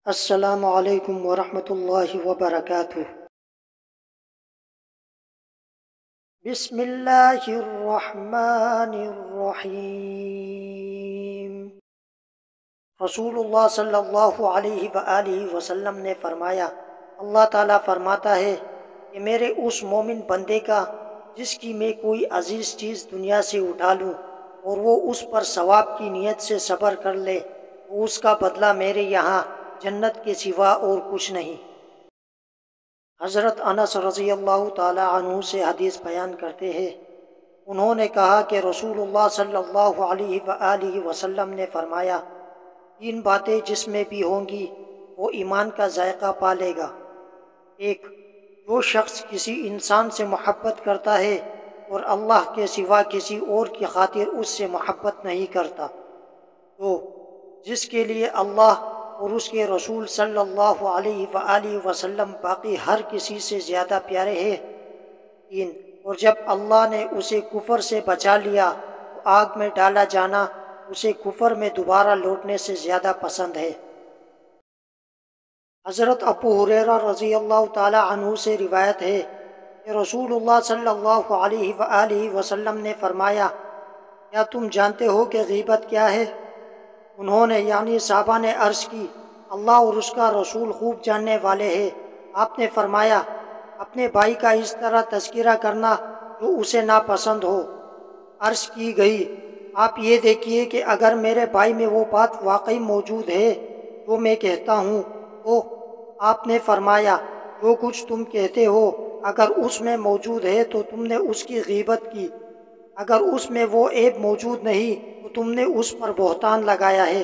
السلام علیکم ورحمۃ اللہ وبرکاتہ۔ بسم اللہ الرحمن الرحیم۔ رسول اللہ صلی اللہ علیہ وآلہ وسلم نے فرمایا، اللہ تعالیٰ فرماتا ہے کہ میرے اس مومن بندے کا جس کی میں کوئی عزیز چیز دنیا سے اٹھا لوں اور وہ اس پر ثواب کی نیت سے صبر کر لے تو اس کا بدلہ میرے یہاں جنت کے سوا اور کچھ نہیں۔ حضرت انس رضی اللہ تعالی عنہ سے حدیث بیان کرتے ہیں، انہوں نے کہا کہ رسول اللہ صلی اللہ علیہ وآلہ وسلم نے فرمایا، تین باتیں جس میں بھی ہوں گی وہ ایمان کا ذائقہ پا لے گا۔ ایک، جو شخص کسی انسان سے محبت کرتا ہے اور اللہ کے سوا کسی اور کی خاطر اس سے محبت نہیں کرتا۔ دو، جس کے لیے اللہ اور اس کے رسول صلی اللہ علیہ وآلہ وسلم باقی ہر کسی سے زیادہ پیارے ہیں۔ تین، اور جب اللہ نے اسے کفر سے بچا لیا تو آگ میں ڈالا جانا اسے کفر میں دوبارہ لوٹنے سے زیادہ پسند ہے۔ حضرت ابو ہریرہ رضی اللہ تعالی عنہ سے روایت ہے کہ رسول اللہ صلی اللہ علیہ وآلہ وسلم نے فرمایا، کیا تم جانتے ہو کہ غیبت کیا ہے؟ انہوں نے یعنی صحابہ نے عرض کی، اللہ اور اس کا رسول خوب جاننے والے ہیں۔ آپ نے فرمایا، اپنے بھائی کا اس طرح تذکرہ کرنا جو اسے ناپسند ہو۔ عرض کی گئی، آپ یہ دیکھیے کہ اگر میرے بھائی میں وہ بات واقعی موجود ہے جو میں کہتا ہوں تو آپ نے فرمایا، جو کچھ تم کہتے ہو اگر اس میں موجود ہے تو تم نے اس کی غیبت کی، اگر اس میں وہ عیب موجود نہیں تو تم نے اس پر بہتان لگایا ہے۔